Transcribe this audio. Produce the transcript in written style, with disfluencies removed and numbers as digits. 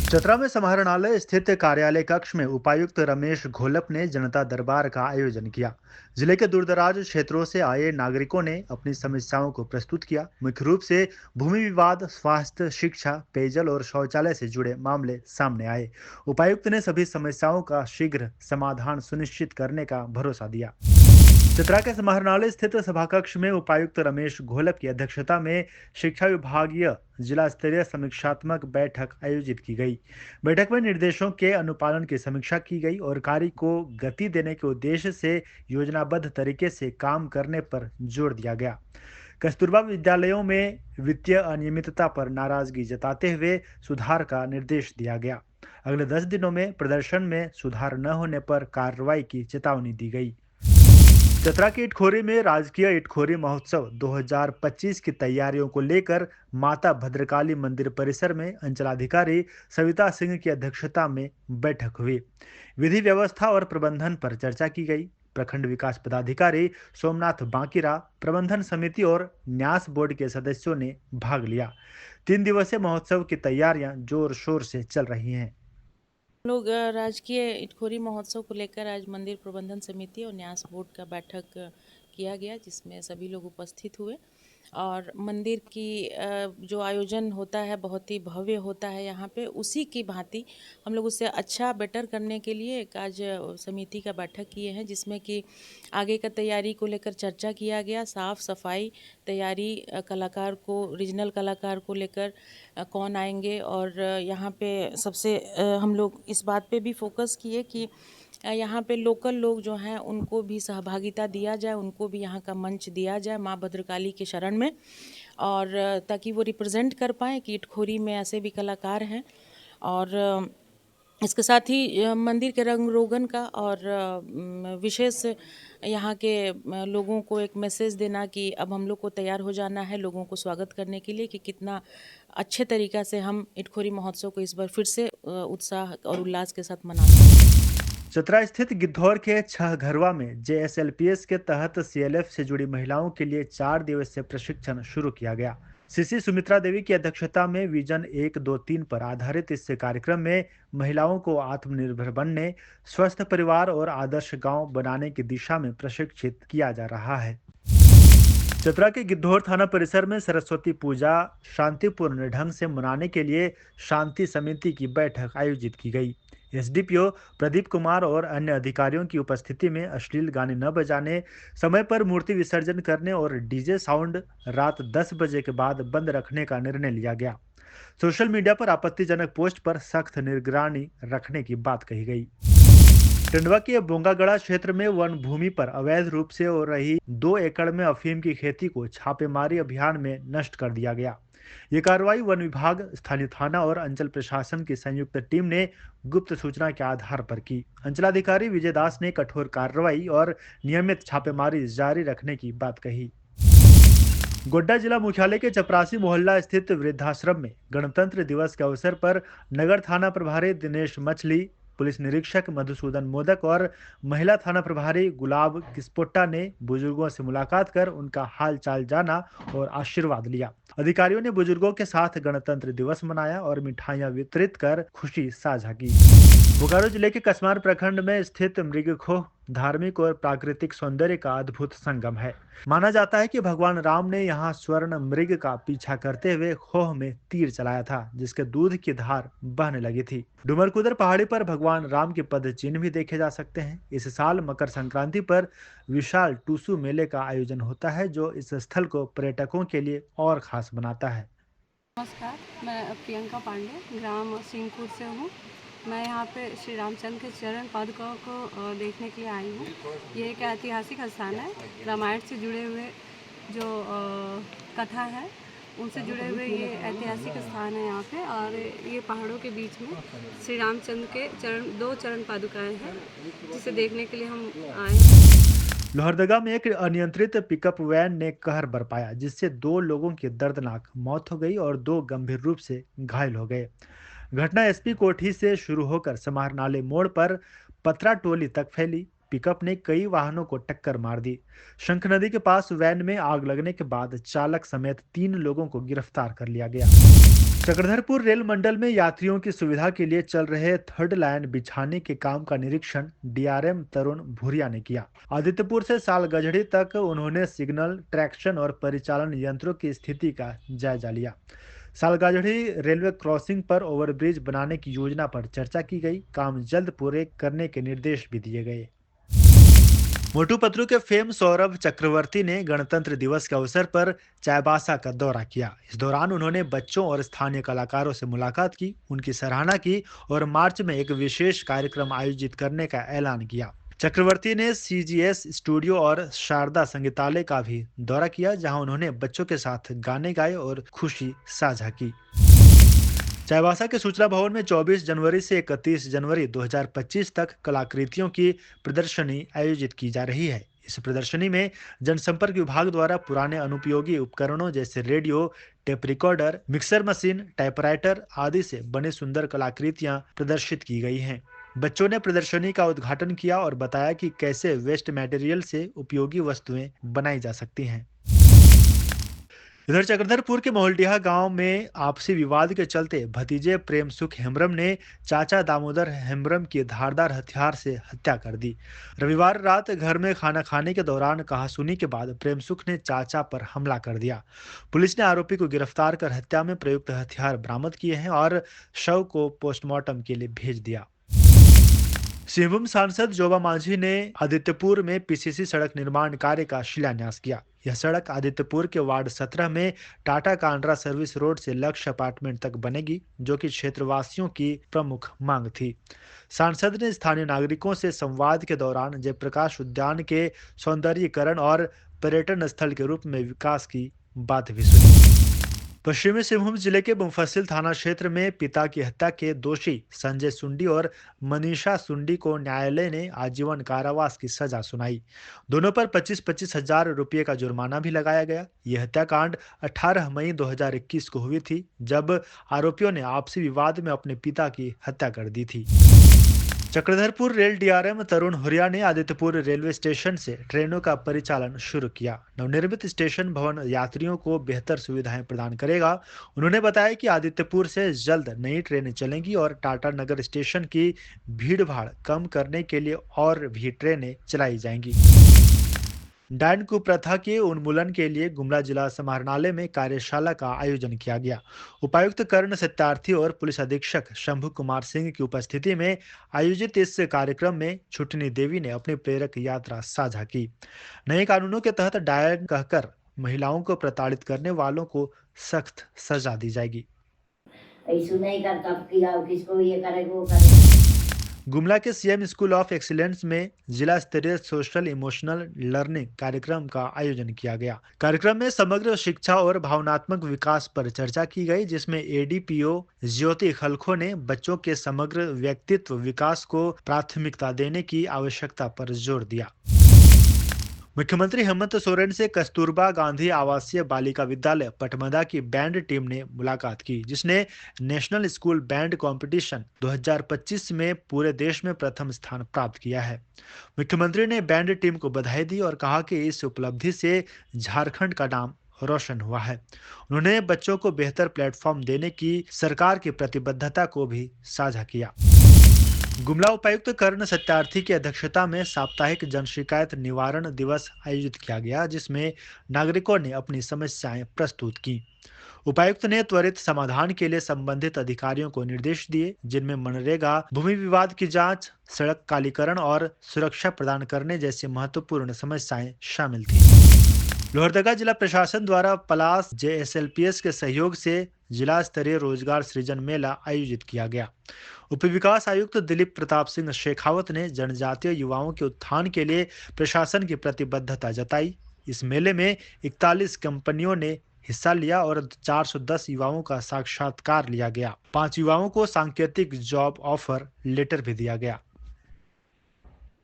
चतरा में समाहरणालय स्थित कार्यालय कक्ष में उपायुक्त रमेश घोलप ने जनता दरबार का आयोजन किया। जिले के दूरदराज क्षेत्रों से आए नागरिकों ने अपनी समस्याओं को प्रस्तुत किया। मुख्य रूप से भूमि विवाद, स्वास्थ्य, शिक्षा, पेयजल और शौचालय से जुड़े मामले सामने आए। उपायुक्त ने सभी समस्याओं का शीघ्र समाधान सुनिश्चित करने का भरोसा दिया। चतरा के समाहरणालय स्थित सभाकक्ष में उपायुक्त रमेश घोलप की अध्यक्षता में शिक्षा विभागीय जिला स्तरीय समीक्षात्मक बैठक आयोजित की गई। बैठक में निर्देशों के अनुपालन की समीक्षा की गई और कार्य को गति देने के उद्देश्य से योजनाबद्ध तरीके से काम करने पर जोर दिया गया। कस्तूरबा विद्यालयों में वित्तीय अनियमितता पर नाराजगी जताते हुए सुधार का निर्देश दिया गया। अगले 10 दिनों में प्रदर्शन में सुधार न होने पर कार्रवाई की चेतावनी दी गई। चतरा के इटखोरी में राजकीय इटखोरी महोत्सव 2025 की तैयारियों को लेकर माता भद्रकाली मंदिर परिसर में अंचलाधिकारी सविता सिंह की अध्यक्षता में बैठक हुई। विधि व्यवस्था और प्रबंधन पर चर्चा की गई। प्रखंड विकास पदाधिकारी सोमनाथ बांकीरा, प्रबंधन समिति और न्यास बोर्ड के सदस्यों ने भाग लिया। 3 दिवसीय महोत्सव की तैयारियां जोर शोर से चल रही हैं। लोग राजकीय इटखोरी महोत्सव को लेकर आज मंदिर प्रबंधन समिति और न्यास बोर्ड का बैठक किया गया, जिसमें सभी लोग उपस्थित हुए और मंदिर की जो आयोजन होता है बहुत ही भव्य होता है यहाँ पे, उसी की भांति हम लोग उससे अच्छा बेटर करने के लिए एक आज समिति का बैठक किए हैं, जिसमें कि आगे का तैयारी को लेकर चर्चा किया गया। साफ सफाई तैयारी, कलाकार को, रीजनल कलाकार को लेकर कौन आएंगे और यहाँ पे सबसे हम लोग इस बात पे भी फोकस किए कि यहाँ पे लोकल लोग जो हैं उनको भी सहभागिता दिया जाए, उनको भी यहाँ का मंच दिया जाए माँ भद्रकाली के शरण में, और ताकि वो रिप्रेजेंट कर पाएँ कि इटखोरी में ऐसे भी कलाकार हैं। और इसके साथ ही मंदिर के रंग रोगन का और विशेष यहाँ के लोगों को एक मैसेज देना कि अब हम लोग को तैयार हो जाना है लोगों को स्वागत करने के लिए, कि कितना अच्छे तरीक़ा से हम इटखोरी महोत्सव को इस बार फिर से उत्साह और उल्लास के साथ मनाते हैं। चतरा स्थित गिद्धौर के छह घरवा में जेएसएलपीएस के तहत सीएलएफ से जुड़ी महिलाओं के लिए 4 दिवसीय प्रशिक्षण शुरू किया गया। सीसी सुमित्रा देवी की अध्यक्षता में विजन 1, 2, 3 पर आधारित इस कार्यक्रम में महिलाओं को आत्मनिर्भर बनने, स्वस्थ परिवार और आदर्श गांव बनाने की दिशा में प्रशिक्षित किया जा रहा है। चतरा के गिद्धौर थाना परिसर में सरस्वती पूजा शांतिपूर्ण ढंग से मनाने के लिए शांति समिति की बैठक आयोजित की गई। एसडीपीओ प्रदीप कुमार और अन्य अधिकारियों की उपस्थिति में अश्लील गाने न बजाने, समय पर मूर्ति विसर्जन करने और डीजे साउंड रात 10 बजे के बाद बंद रखने का निर्णय लिया गया। सोशल मीडिया पर आपत्तिजनक पोस्ट पर सख्त निगरानी रखने की बात कही गई। टंडवा के बोंगागड़ा क्षेत्र में वन भूमि पर अवैध रूप से हो रही 2 एकड़ में अफीम की खेती को छापेमारी अभियान में नष्ट कर दिया गया। ये कार्रवाई वन विभाग, स्थानीय थाना और अंचल प्रशासन की संयुक्त टीम ने गुप्त सूचना के आधार पर की। अंचलाधिकारी विजय दास ने कठोर कार्रवाई और नियमित छापेमारी जारी रखने की बात कही। गोड्डा जिला मुख्यालय के चपरासी मोहल्ला स्थित वृद्धाश्रम में गणतंत्र दिवस के अवसर पर नगर थाना प्रभारी दिनेश मछली, पुलिस निरीक्षक मधुसूदन मोदक और महिला थाना प्रभारी गुलाब किस्पोट्टा ने बुजुर्गों से मुलाकात कर उनका हाल चाल जाना और आशीर्वाद लिया। अधिकारियों ने बुजुर्गों के साथ गणतंत्र दिवस मनाया और मिठाइयां वितरित कर खुशी साझा की। बोकारो जिले के कसमार प्रखंड में स्थित मृगखोह धार्मिक और प्राकृतिक सौंदर्य का अद्भुत संगम है। माना जाता है कि भगवान राम ने यहाँ स्वर्ण मृग का पीछा करते हुए खोह में तीर चलाया था, जिसके दूध की धार बहने लगी थी। डुमरकुदर पहाड़ी पर भगवान राम के पद चिन्ह भी देखे जा सकते हैं। इस साल मकर संक्रांति पर विशाल टूसू मेले का आयोजन होता है, जो इस स्थल को पर्यटकों के लिए और खास बनाता है। नमस्कार, मैं प्रियंका पांडे ग्राम सिंहपुर से हूँ। मैं यहाँ पे श्री रामचंद्र के चरण पादुका को देखने के लिए आई हूँ। ये एक ऐतिहासिक स्थान है। रामायण से जुड़े हुए जो कथा है उनसे जुड़े हुए ये ऐतिहासिक स्थान है यहाँ पे, और ये पहाड़ों के बीच में श्री रामचंद्र के दो चरण पादुकाएँ हैं, जिसे देखने के लिए हम आए हैं। लोहरदगा में एक अनियंत्रित पिकअप वैन ने कहर बरपाया, जिससे 2 लोगों की दर्दनाक मौत हो गई और 2 गंभीर रूप से घायल हो गए। घटना एसपी कोठी से शुरू होकर समाहरणालय मोड़ पर पतरा टोली तक फैली। पिकअप ने कई वाहनों को टक्कर मार दी। शंख नदी के पास वैन में आग लगने के बाद चालक समेत 3 लोगों को गिरफ्तार कर लिया गया। चक्रधरपुर रेल मंडल में यात्रियों की सुविधा के लिए चल रहे थर्ड लाइन बिछाने के काम का निरीक्षण डीआरएम तरुण भूरिया ने किया। आदित्यपुर से सालगढ़ी तक उन्होंने सिग्नल, ट्रैक्शन और परिचालन यंत्रों की स्थिति का जायजा लिया। सालगाजड़ी रेलवे क्रॉसिंग पर ओवरब्रिज बनाने की योजना पर चर्चा की गई। काम जल्द पूरे करने के निर्देश भी दिए गए। मोटू पतलू के फेम सौरभ चक्रवर्ती ने गणतंत्र दिवस के अवसर पर चाईबासा का दौरा किया। इस दौरान उन्होंने बच्चों और स्थानीय कलाकारों से मुलाकात की, उनकी सराहना की और मार्च में एक विशेष कार्यक्रम आयोजित करने का ऐलान किया। चक्रवर्ती ने सीजीएस स्टूडियो और शारदा संगीतालय का भी दौरा किया, जहां उन्होंने बच्चों के साथ गाने गाए और खुशी साझा की। चाईबासा के सूचना भवन में 24 जनवरी से 31 जनवरी 2025 तक कलाकृतियों की प्रदर्शनी आयोजित की जा रही है। इस प्रदर्शनी में जनसंपर्क विभाग द्वारा पुराने अनुपयोगी उपकरणों जैसे radio, tape recorder, mixer machine, typewriter आदि से बने सुंदर कलाकृतियां प्रदर्शित की गई हैं। बच्चों ने प्रदर्शनी का उद्घाटन किया और बताया कि कैसे वेस्ट मटेरियल से उपयोगी वस्तुएं बनाई जा सकती हैं। इधर चक्रधरपुर के मोहलडीहा गांव में आपसी विवाद के चलते भतीजे प्रेम सुख हेम्ब्रम ने चाचा दामोदर हेम्ब्रम की धारदार हथियार से हत्या कर दी। रविवार रात घर में खाना खाने के दौरान कहासुनी के बाद प्रेम सुख ने चाचा पर हमला कर दिया। पुलिस ने आरोपी को गिरफ्तार कर हत्या में प्रयुक्त हथियार बरामद किए हैं और शव को पोस्टमार्टम के लिए भेज दिया। सिंहभूम सांसद जोबा मांझी ने आदित्यपुर में पीसीसी सड़क निर्माण कार्य का शिलान्यास किया। यह सड़क आदित्यपुर के वार्ड 17 में टाटा कांड्रा सर्विस रोड से लक्ष्य अपार्टमेंट तक बनेगी, जो कि क्षेत्रवासियों की प्रमुख मांग थी। सांसद ने स्थानीय नागरिकों से संवाद के दौरान जयप्रकाश उद्यान के सौंदर्यीकरण और पर्यटन स्थल के रूप में विकास की बात भी सुनी। पश्चिमी सिंहभूम जिले के मुफस्सिल थाना क्षेत्र में पिता की हत्या के दोषी संजय सुंडी और मनीषा सुंडी को न्यायालय ने आजीवन कारावास की सजा सुनाई। दोनों पर 25-25 हजार रुपये का जुर्माना भी लगाया गया। यह हत्याकांड 18 मई 2021 को हुई थी, जब आरोपियों ने आपसी विवाद में अपने पिता की हत्या कर दी थी। चक्रधरपुर रेल डीआरएम तरुण हुरिया ने आदित्यपुर रेलवे स्टेशन से ट्रेनों का परिचालन शुरू किया। नवनिर्मित स्टेशन भवन यात्रियों को बेहतर सुविधाएं प्रदान करेगा। उन्होंने बताया कि आदित्यपुर से जल्द नई ट्रेनें चलेंगी और टाटा नगर स्टेशन की भीड़-भाड़ कम करने के लिए और भी ट्रेनें चलाई जाएंगी। डायन कुप्रथा के उन्मूलन के लिए गुमला जिला समाहरणालय में कार्यशाला का आयोजन किया गया। उपायुक्त कर्ण सत्यार्थी और पुलिस अधीक्षक शंभू कुमार सिंह की उपस्थिति में आयोजित इस कार्यक्रम में छुटनी देवी ने अपनी प्रेरक यात्रा साझा की। नए कानूनों के तहत डायन कहकर महिलाओं को प्रताड़ित करने वालों को सख्त सजा दी जाएगी। ऐसू नहीं कर कब किया किसको ये करेगा वो करेगा। गुमला के सीएम स्कूल ऑफ एक्सीलेंस में जिला स्तरीय सोशल इमोशनल लर्निंग कार्यक्रम का आयोजन किया गया। कार्यक्रम में समग्र शिक्षा और भावनात्मक विकास पर चर्चा की गई, जिसमें एडीपीओ ज्योति खलखो ने बच्चों के समग्र व्यक्तित्व विकास को प्राथमिकता देने की आवश्यकता पर जोर दिया। मुख्यमंत्री हेमंत सोरेन से कस्तूरबा गांधी आवासीय बालिका विद्यालय पटमदा की बैंड टीम ने मुलाकात की, जिसने नेशनल स्कूल बैंड कंपटीशन 2025 में पूरे देश में प्रथम स्थान प्राप्त किया है। मुख्यमंत्री ने बैंड टीम को बधाई दी और कहा कि इस उपलब्धि से झारखंड का नाम रोशन हुआ है। उन्होंने बच्चों को बेहतर प्लेटफॉर्म देने की सरकार की प्रतिबद्धता को भी साझा किया। गुमला उपायुक्त कर्ण सत्यार्थी की अध्यक्षता में साप्ताहिक जन शिकायत निवारण दिवस आयोजित किया गया, जिसमें नागरिकों ने अपनी समस्याएं प्रस्तुत की। उपायुक्त ने त्वरित समाधान के लिए संबंधित अधिकारियों को निर्देश दिए, जिनमें मनरेगा, भूमि विवाद की जांच, सड़क कालीकरण और सुरक्षा प्रदान करने जैसी महत्वपूर्ण समस्याएं शामिल थी। लोहरदगा जिला प्रशासन द्वारा पलास जेएसएलपीएस के सहयोग से जिला स्तरीय रोजगार सृजन मेला आयोजित किया गया। उप विकास आयुक्त दिलीप प्रताप सिंह शेखावत ने जनजातीय युवाओं के उत्थान के लिए प्रशासन की प्रतिबद्धता जताई। इस मेले में 41 कंपनियों ने हिस्सा लिया और 410 युवाओं का साक्षात्कार लिया गया। 5 युवाओं को सांकेतिक जॉब ऑफर लेटर भी दिया गया।